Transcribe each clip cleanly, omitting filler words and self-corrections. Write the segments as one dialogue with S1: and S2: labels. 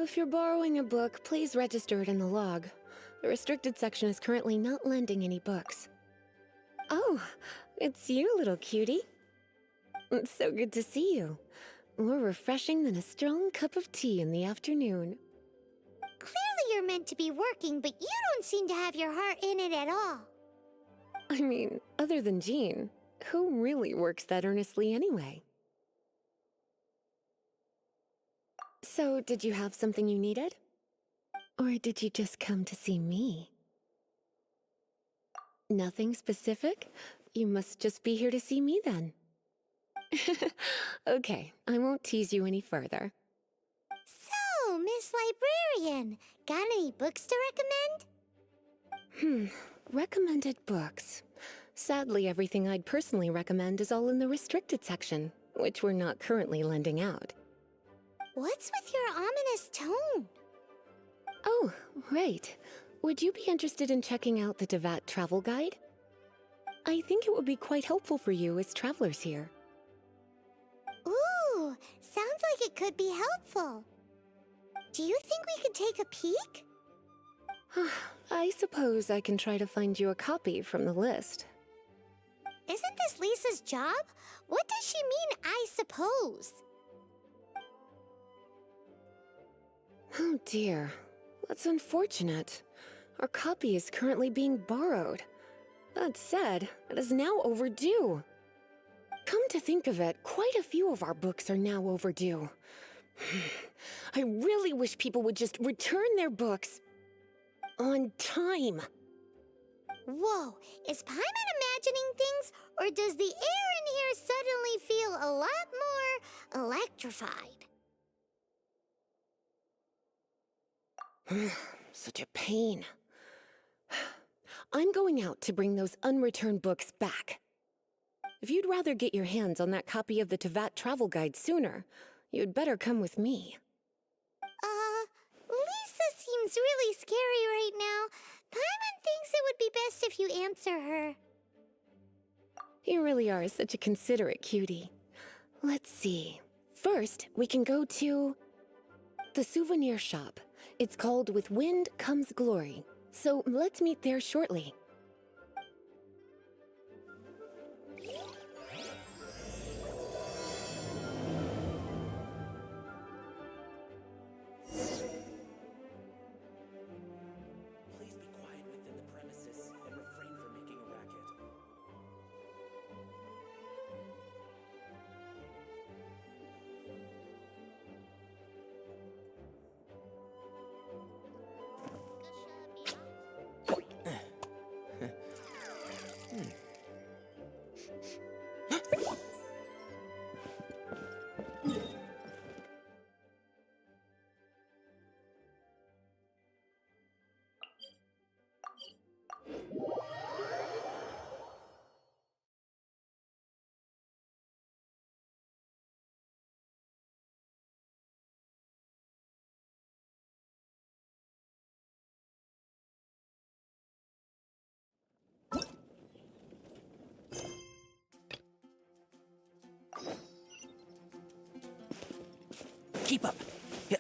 S1: if you're borrowing a book, please register it in the log. The restricted section is currently not lending any books. Oh, it's you, little cutie. It's so good to see you. More refreshing than a strong cup of tea in the afternoon.
S2: Clearly you're meant to be working, but you don't seem to have your heart in it at all.
S1: I mean, other than Jean, who really works that earnestly anyway? So, did you have something you needed? Or did you just come to see me? Nothing specific? You must just be here to see me then. Okay, I won't tease you any further.
S2: So, Miss Librarian, got any books to recommend?
S1: Recommended books. Sadly, everything I'd personally recommend is all in the restricted section, which we're not currently lending out.
S2: What's with your ominous tone?
S1: Oh, right. Would you be interested in checking out the Devat travel guide? I think it would be quite helpful for you as travelers here.
S2: Ooh, sounds like it could be helpful. Do you think we could take a peek?
S1: I suppose I can try to find you a copy from the list.
S2: Isn't this Lisa's job? What does she mean, I suppose?
S1: Oh dear, that's unfortunate. Our copy is currently being borrowed. That said, it is now overdue. Come to think of it, quite a few of our books are now overdue. I really wish people would just return their books on time.
S2: Whoa, is Paimon imagining things, or does the air in here suddenly feel a lot more electrified?
S1: Such a pain. I'm going out to bring those unreturned books back. If you'd rather get your hands on that copy of the Tevat travel guide sooner, you'd better come with me.
S2: Lisa seems really scary right now. Paimon thinks it would be best if you answer her.
S1: You really are such a considerate cutie. Let's see. First, we can go to the souvenir shop. It's called With Wind Comes Glory. So let's meet there shortly.
S3: Please be quiet within the premises and refrain from making a racket. Keep up. Yeah.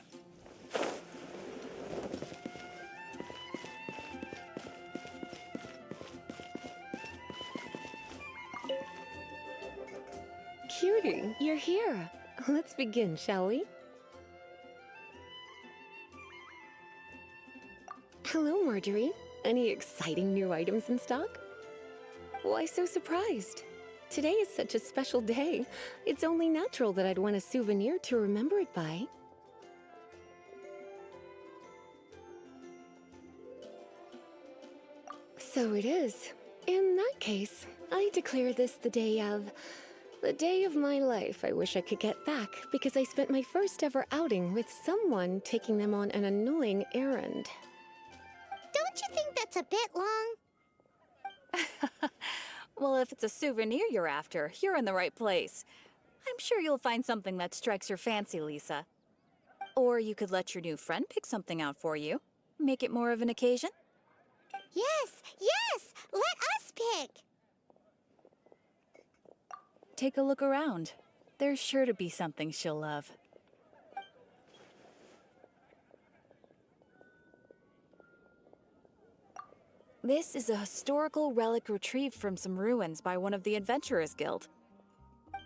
S1: Cutie, you're here. Let's begin, shall we? Hello, Marjorie. Any exciting new items in stock? Why so surprised? Today is such a special day. It's only natural that I'd want a souvenir to remember it by. So it is. In that case, I declare this the day of my life I wish I could get back because I spent my first ever outing with someone taking them on an annoying errand.
S2: Don't you think that's a bit long?
S4: Well, if it's a souvenir you're after, you're in the right place. I'm sure you'll find something that strikes your fancy, Lisa. Or you could let your new friend pick something out for you. Make it more of an occasion.
S2: Yes, yes! Let us pick!
S4: Take a look around. There's sure to be something she'll love. This is a historical relic retrieved from some ruins by one of the Adventurers Guild.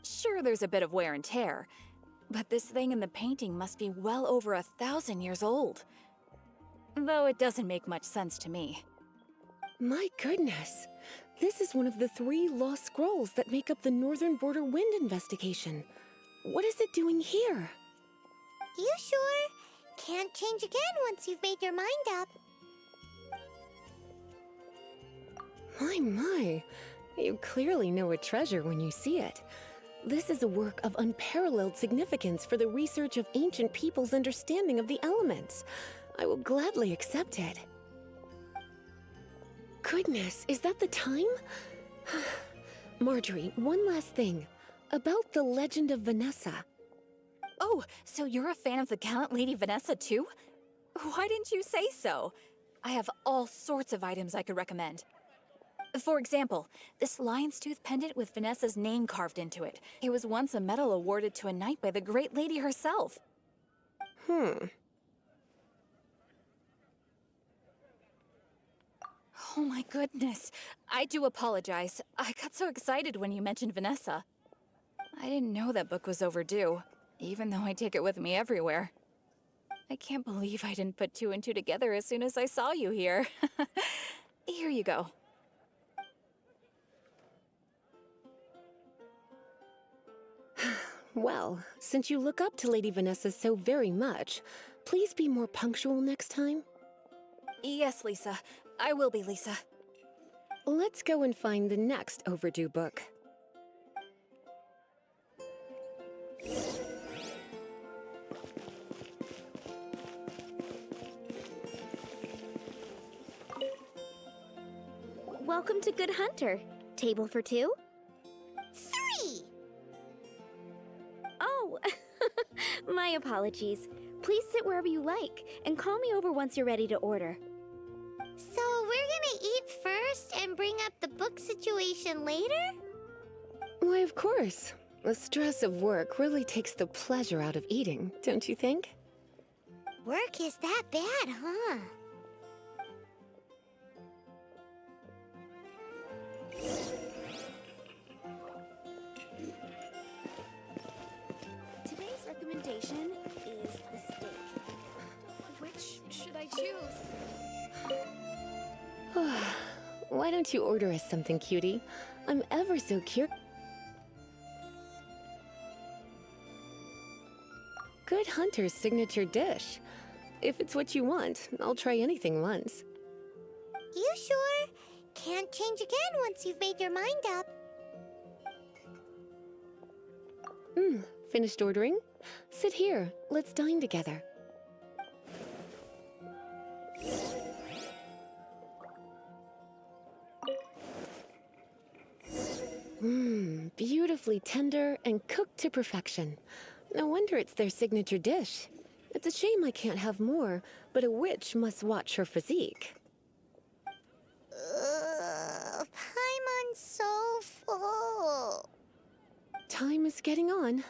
S4: Sure, there's a bit of wear and tear, but this thing in the painting must be well over 1,000 years old. Though it doesn't make much sense to me.
S1: My goodness. This is one of the 3 lost scrolls that make up the Northern Border Wind investigation. What is it doing here?
S2: You sure? Can't change again once you've made your mind up.
S1: My. You clearly know a treasure when you see it. This is a work of unparalleled significance for the research of ancient people's understanding of the elements. I will gladly accept it. Goodness, is that the time? Marjorie, one last thing. About the legend of Vanessa.
S4: Oh, so you're a fan of the gallant Lady Vanessa too? Why didn't you say so? I have all sorts of items I could recommend. For example, this lion's tooth pendant with Vanessa's name carved into it. It was once a medal awarded to a knight by the great lady herself.
S1: Hmm.
S4: Oh my goodness. I do apologize. I got so excited when you mentioned Vanessa. I didn't know that book was overdue, even though I take it with me everywhere. I can't believe I didn't put 2 and 2 together as soon as I saw you here. Here you go.
S1: Well, since you look up to Lady Vanessa so very much, please be more punctual next time.
S4: Yes, Lisa. I will be, Lisa.
S1: Let's go and find the next overdue book.
S5: Welcome to Good Hunter. Table for 2?
S2: 3!
S5: Oh, my apologies. Please sit wherever you like, and call me over once you're ready to order.
S2: So we're gonna eat first and bring up the book situation later?
S1: Why, of course. The stress of work really takes the pleasure out of eating, don't you think?
S2: Work is that bad, huh?
S5: Today's recommendation is the steak. Which should I choose?
S1: Why don't you order us something, cutie? I'm ever so curious. Good Hunter's signature dish. If it's what you want, I'll try anything once.
S2: You sure? Can't change again once you've made your mind up.
S1: Finished ordering? Sit here. Let's dine together. Beautifully tender and cooked to perfection. No wonder it's their signature dish. It's a shame I can't have more, but a witch must watch her physique.
S2: Paimon's so full.
S1: Time is getting on.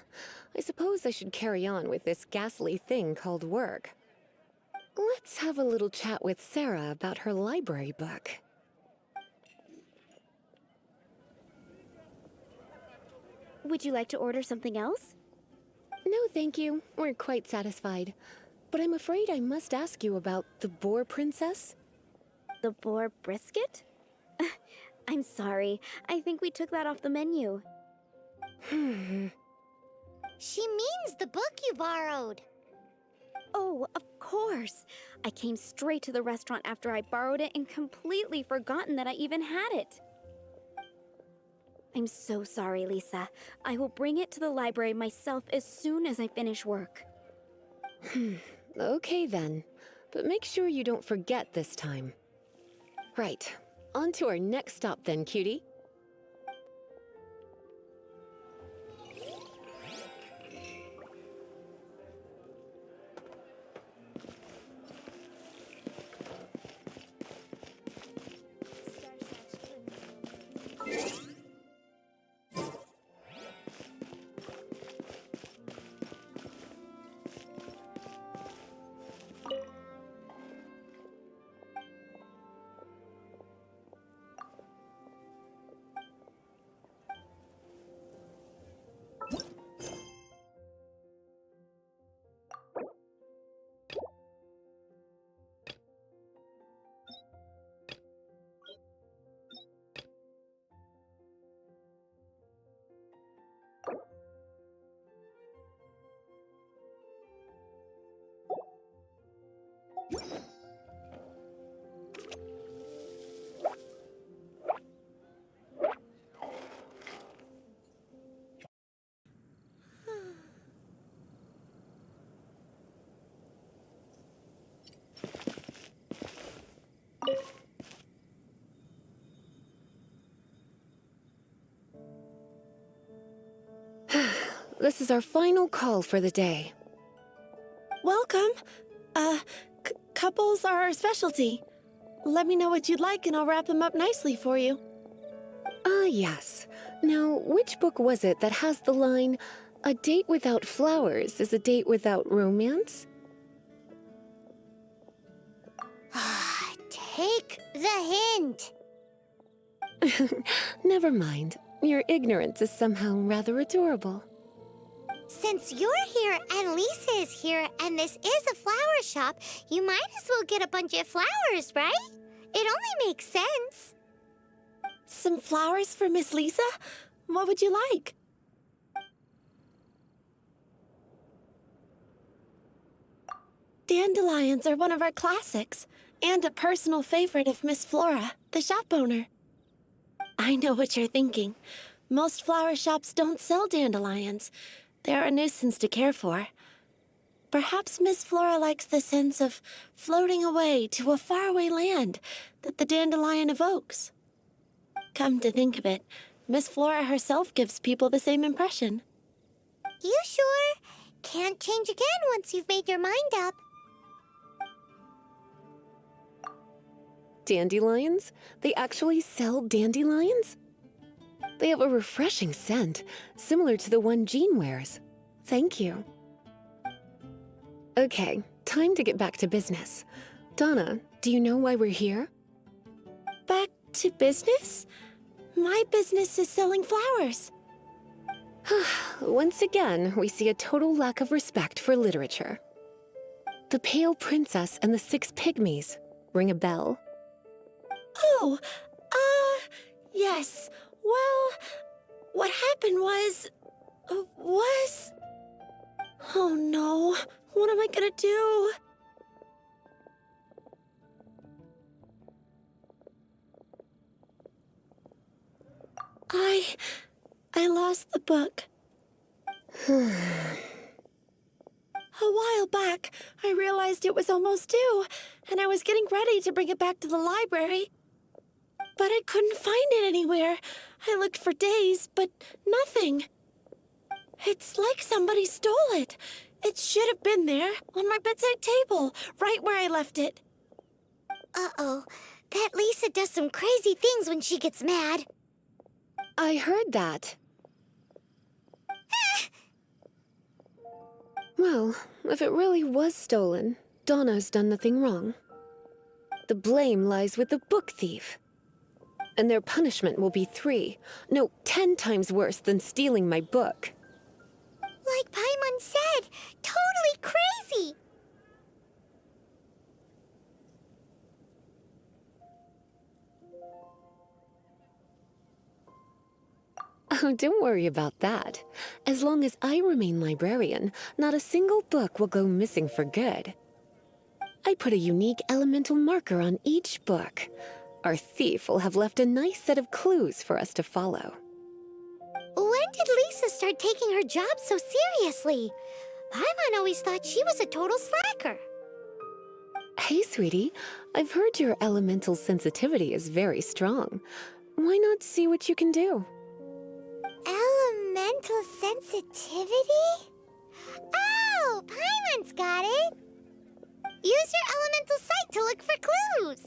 S1: I suppose I should carry on with this ghastly thing called work. Let's have a little chat with Sarah about her library book.
S5: Would you like to order something else?
S1: No, thank you. We're quite satisfied. But I'm afraid I must ask you about the Boar Princess.
S5: The boar brisket? I'm sorry. I think we took that off the menu.
S2: She means the book you borrowed.
S5: Oh, of course. I came straight to the restaurant after I borrowed it and completely forgotten that I even had it. I'm so sorry, Lisa. I will bring it to the library myself as soon as I finish work.
S1: Okay then. But make sure you don't forget this time. Right. On to our next stop then, cutie. This is our final call for the day.
S6: Welcome. Couples are our specialty. Let me know what you'd like and I'll wrap them up nicely for you.
S1: Yes. Now, which book was it that has the line, "A date without flowers is a date without romance"?
S2: Take the hint.
S1: Never mind. Your ignorance is somehow rather adorable.
S2: Since you're here and Lisa is here and this is a flower shop, you might as well get a bunch of flowers, right? It only makes sense.
S6: Some flowers for Miss Lisa? What would you like? Dandelions are one of our classics, and a personal favorite of Miss Flora, the shop owner. I know what you're thinking. Most flower shops don't sell dandelions. They're a nuisance to care for. Perhaps Miss Flora likes the sense of floating away to a faraway land that the dandelion evokes. Come to think of it, Miss Flora herself gives people the same impression.
S2: You sure? Can't change again once you've made your mind up.
S1: Dandelions? They actually sell dandelions? They have a refreshing scent, similar to the one Jean wears. Thank you. Okay, time to get back to business. Donna, do you know why we're here?
S6: Back to business? My business is selling flowers.
S1: Once again, we see a total lack of respect for literature. The Pale Princess and the Six Pygmies. Ring a bell?
S6: Oh, yes. Well, what happened was... Oh no, what am I gonna do? I lost the book. A while back, I realized it was almost due, and I was getting ready to bring it back to the library. But I couldn't find it anywhere. I looked for days, but nothing. It's like somebody stole it. It should have been there, on my bedside table, right where I left it.
S2: Uh-oh. That Lisa does some crazy things when she gets mad.
S1: I heard that. Well, if it really was stolen, Donna's done nothing wrong. The blame lies with the book thief. And their punishment will be 10 times worse than stealing my book.
S2: Like Paimon said, totally crazy.
S1: Oh, don't worry about that. As long as I remain librarian, not a single book will go missing for good. I put a unique elemental marker on each book. Our thief will have left a nice set of clues for us to follow.
S2: When did Lisa start taking her job so seriously? Paimon always thought she was a total slacker.
S1: Hey, sweetie. I've heard your elemental sensitivity is very strong. Why not see what you can do?
S2: Elemental sensitivity? Oh, Paimon's got it. Use your elemental sight to look for clues.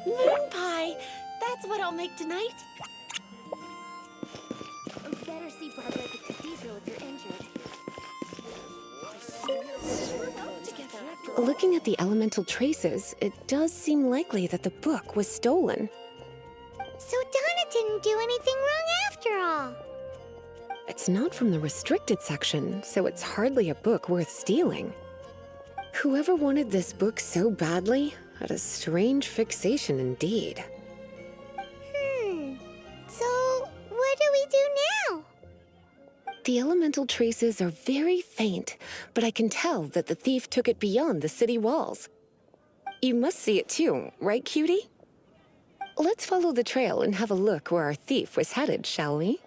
S6: Moon pie! That's what I'll make tonight.
S5: Better see Barbara at the cathedral if you're injured.
S1: Looking at the elemental traces, it does seem likely that the book was stolen.
S2: So Donna didn't do anything wrong after all.
S1: It's not from the restricted section, so it's hardly a book worth stealing. Whoever wanted this book so badly had a strange fixation indeed.
S2: So what do we do now?
S1: The elemental traces are very faint, but I can tell that the thief took it beyond the city walls. You must see it too, right, cutie? Let's follow the trail and have a look where our thief was headed, shall we?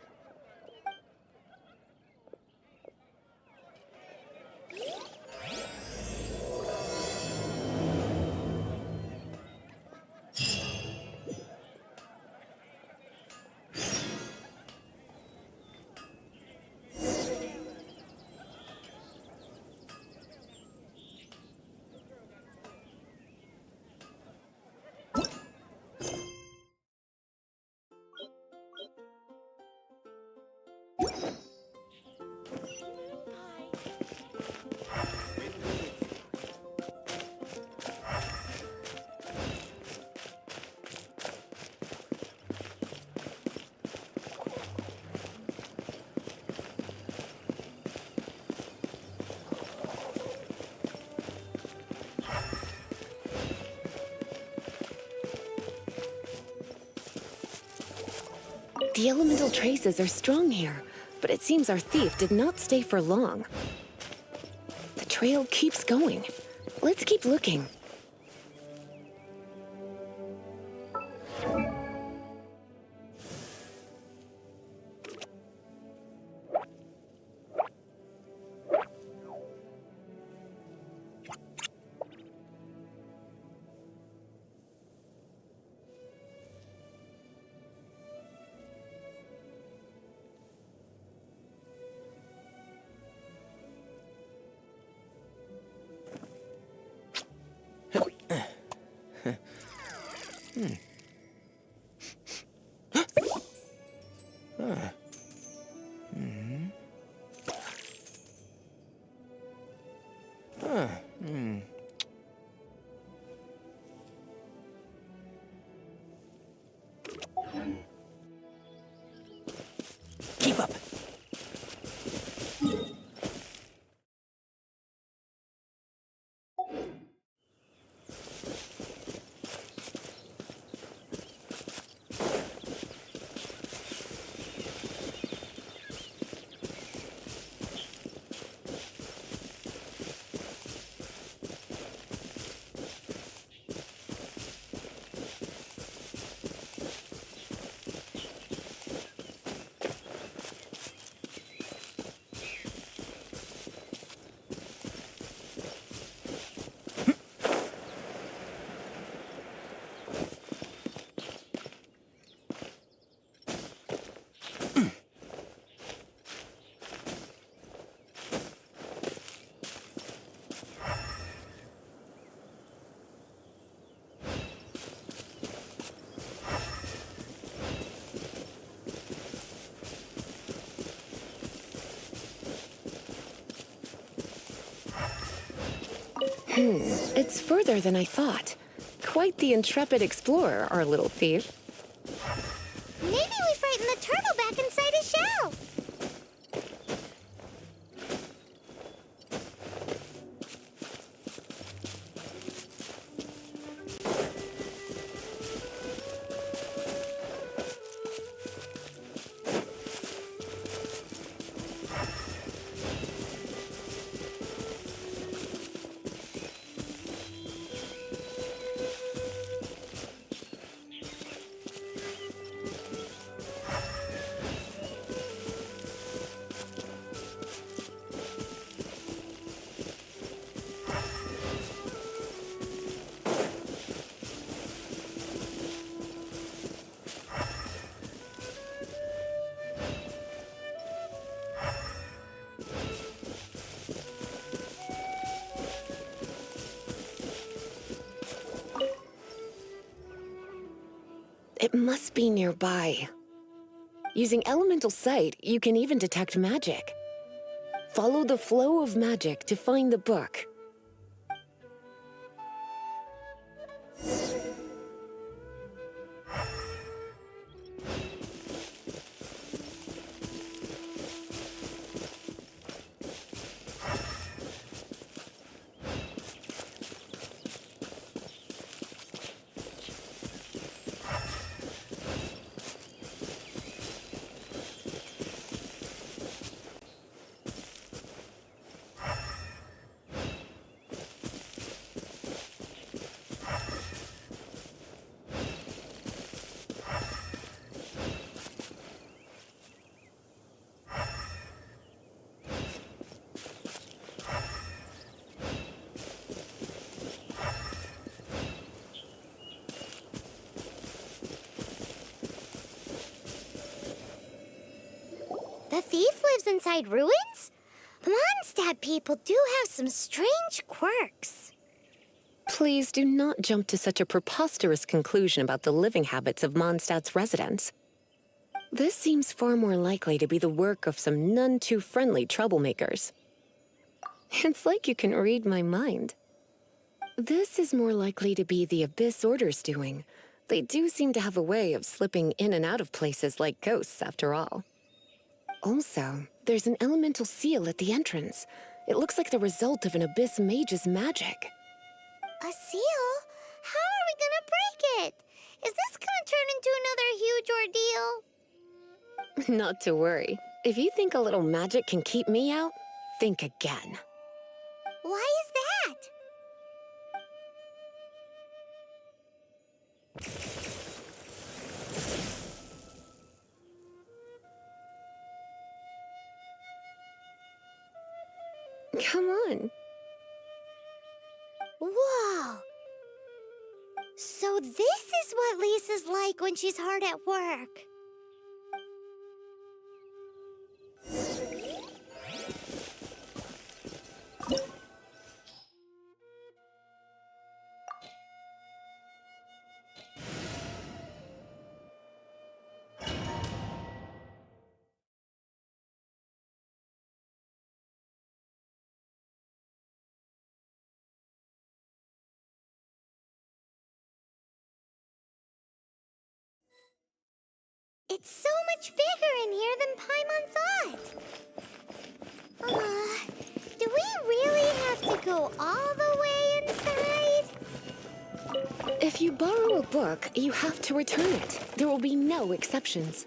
S1: The elemental traces are strong here, but it seems our thief did not stay for long. The trail keeps going. Let's keep looking.
S3: Keep up.
S1: It's further than I thought. Quite the intrepid explorer, our little thief.
S2: Maybe we frightened the turtle back inside his shell.
S1: It must be nearby. Using elemental sight, you can even detect magic. Follow the flow of magic to find the book.
S2: The thief lives inside ruins? Mondstadt people do have some strange quirks.
S1: Please do not jump to such a preposterous conclusion about the living habits of Mondstadt's residents. This seems far more likely to be the work of some none too friendly troublemakers. It's like you can read my mind. This is more likely to be the Abyss Order's doing. They do seem to have a way of slipping in and out of places like ghosts, after all. Also, there's an elemental seal at the entrance. It looks like the result of an Abyss mage's magic.
S2: A seal? How are we gonna break it? Is this gonna turn into another huge ordeal?
S1: Not to worry. If you think a little magic can keep me out, think again.
S2: Why is that?
S1: Come on.
S2: Whoa! So this is what Lisa's like when she's hard at work. It's so much bigger in here than Paimon thought. Do we really have to go all the way inside?
S1: If you borrow a book, you have to return it. There will be no exceptions.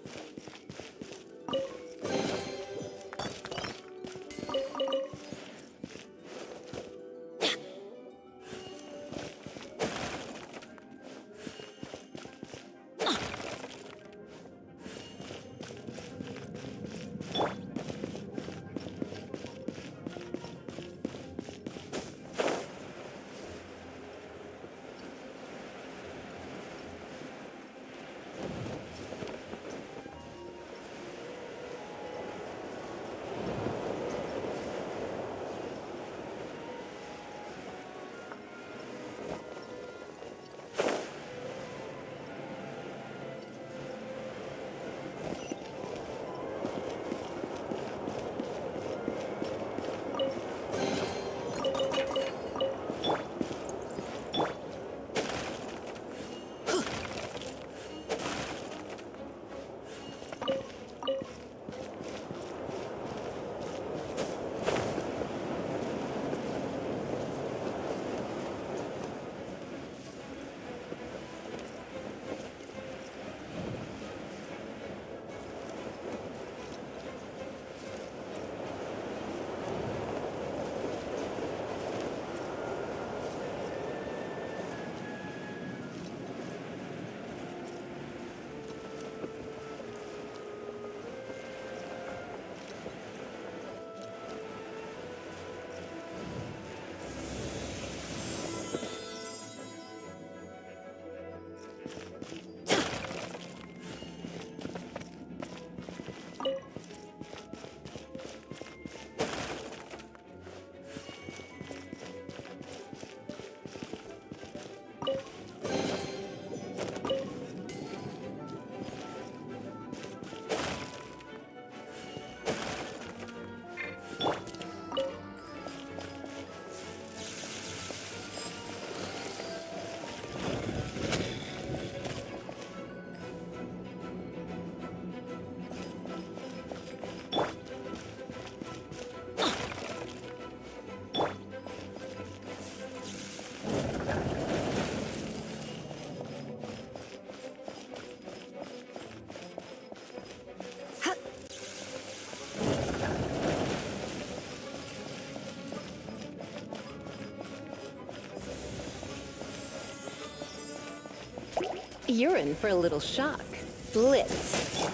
S1: You're in for a little shock. Blitz.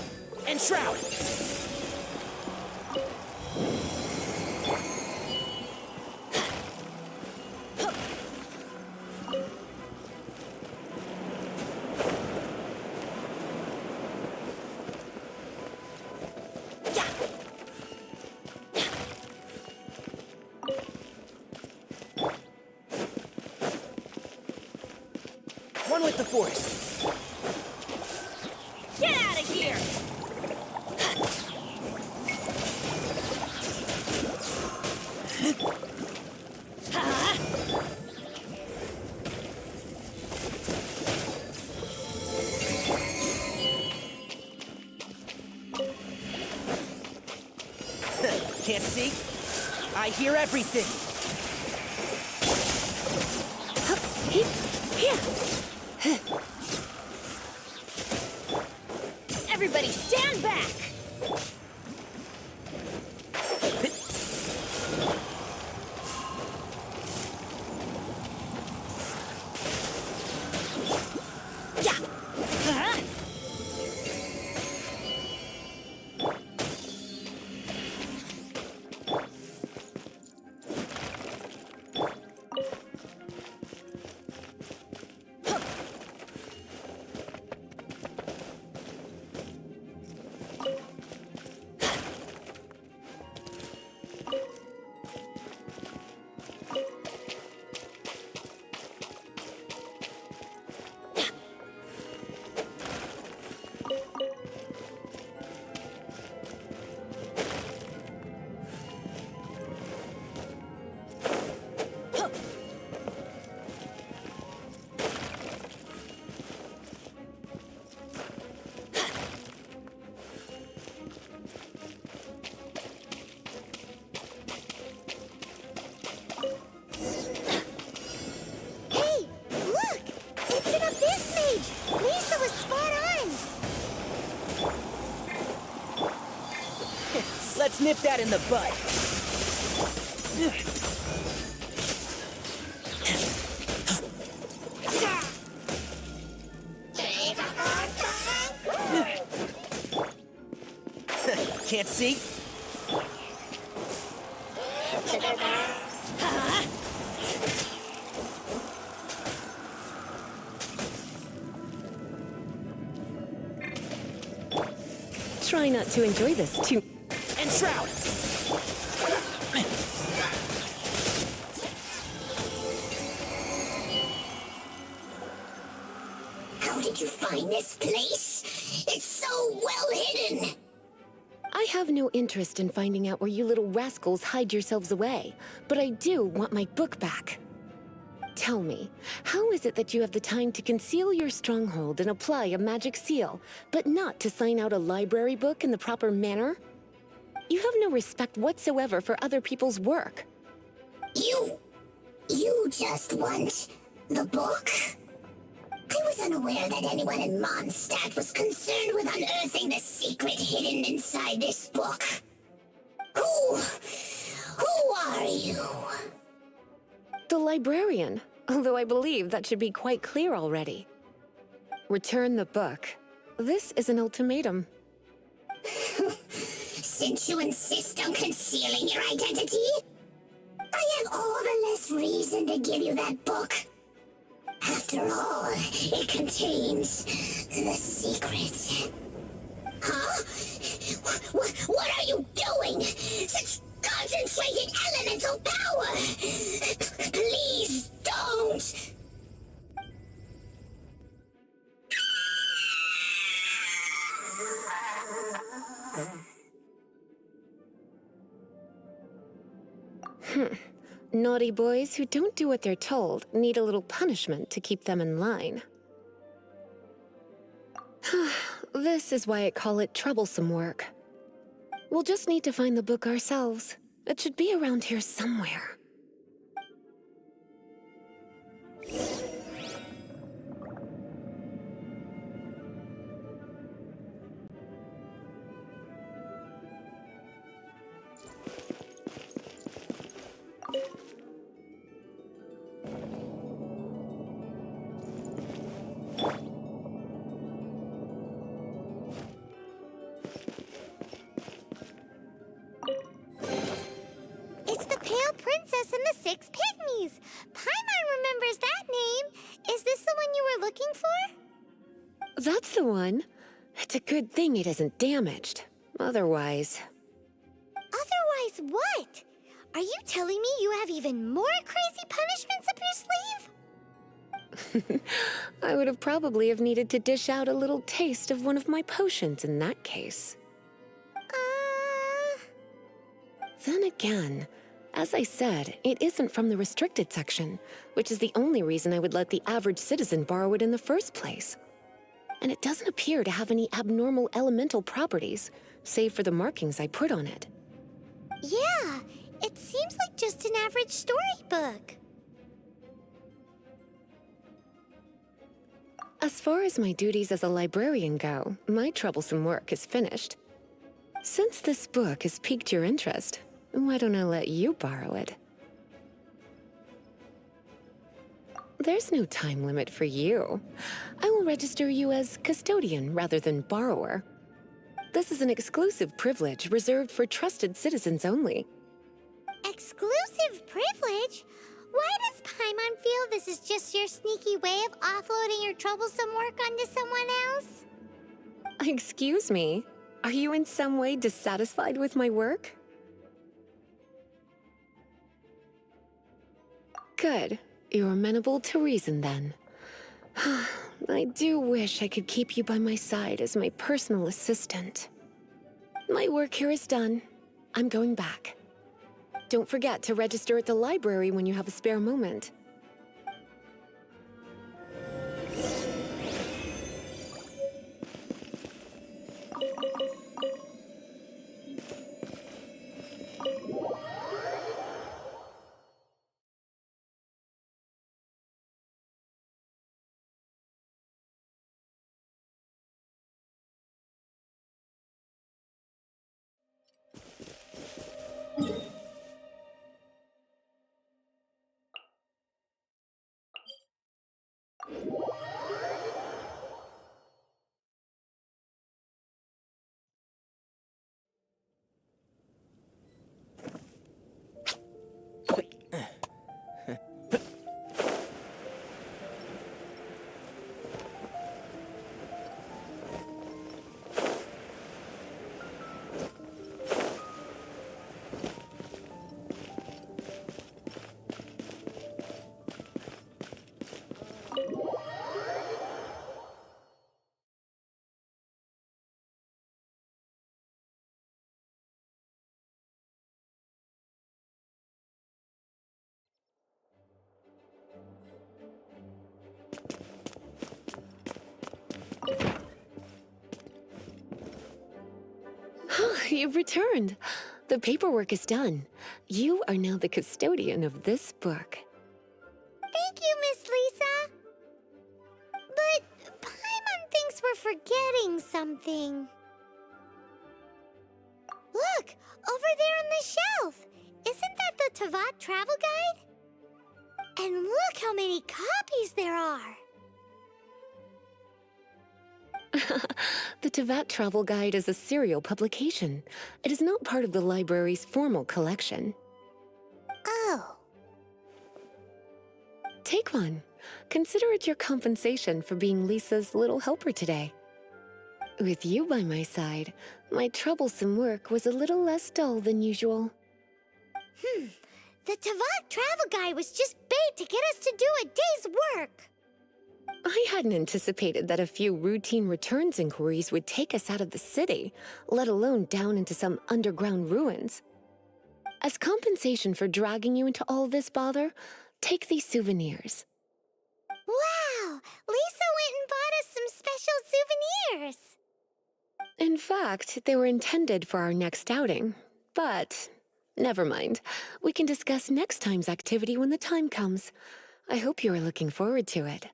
S3: And Shroud! One with the force.
S4: Get out of here!
S3: Can't see? I hear everything.
S4: Everybody stand back!
S2: Hey, look! It's an abyss mage! Lisa was spot on!
S3: Let's nip that in the bud. Can't see?
S1: Try not to enjoy this too.
S3: And shroud!
S2: How did you find this place? It's so well hidden!
S1: I have no interest in finding out where you little rascals hide yourselves away, but I do want my book back. Tell me, how is it that you have the time to conceal your stronghold and apply a magic seal, but not to sign out a library book in the proper manner? You have no respect whatsoever for other people's work.
S2: You just want the book? I was unaware that anyone in Mondstadt was concerned with unearthing the secret hidden inside this book. Who are you?
S1: The librarian, although I believe that should be quite clear already. Return the book. This is an ultimatum.
S2: Since you insist on concealing your identity, I have all the less reason to give you that book. After all, it contains the secret. Huh? What are you doing? Such concentrated elemental power! Please don't!
S1: Naughty boys who don't do what they're told need a little punishment to keep them in line. This is why I call it troublesome work. We'll just need to find the book ourselves. It should be around here somewhere.
S2: It's the Pale Princess and the Six Pygmies. Paimon remembers that name. Is this the one you were looking for?
S1: That's the one. It's a good thing it isn't damaged. Otherwise...
S2: Otherwise what? Are you telling me you have even more crazy punishments up your sleeve?
S1: I would have probably have needed to dish out a little taste of one of my potions in that case. Then again, as I said, it isn't from the restricted section, which is the only reason I would let the average citizen borrow it in the first place. And it doesn't appear to have any abnormal elemental properties, save for the markings I put on it.
S2: Yeah, it seems like just an average storybook.
S1: As far as my duties as a librarian go, my troublesome work is finished. Since this book has piqued your interest, why don't I let you borrow it? There's no time limit for you. I will register you as custodian rather than borrower. This is an exclusive privilege reserved for trusted citizens only.
S2: Exclusive privilege? Why does Paimon feel this is just your sneaky way of offloading your troublesome work onto someone else?
S1: Excuse me, are you in some way dissatisfied with my work? Good. You're amenable to reason, then. I do wish I could keep you by my side as my personal assistant. My work here is done. I'm going back. Don't forget to register at the library when you have a spare moment. You've returned. The paperwork is done. You are now the custodian of this book.
S2: Thank you, Miss Lisa. But Paimon thinks we're forgetting something. Look, over there on the shelf. Isn't that the Tavat travel guide? And look how many copies there are.
S1: The Tavat Travel Guide is a serial publication. It is not part of the library's formal collection.
S2: Oh.
S1: Take one. Consider it your compensation for being Lisa's little helper today. With you by my side, my troublesome work was a little less dull than usual.
S2: The Tavat travel guide was just bait to get us to do a day's work.
S1: I hadn't anticipated that a few routine returns inquiries would take us out of the city, let alone down into some underground ruins. As compensation for dragging you into all this bother, take these souvenirs.
S2: Wow! Lisa went and bought us some special souvenirs.
S1: In fact, they were intended for our next outing. But, never mind. We can discuss next time's activity when the time comes. I hope you are looking forward to it.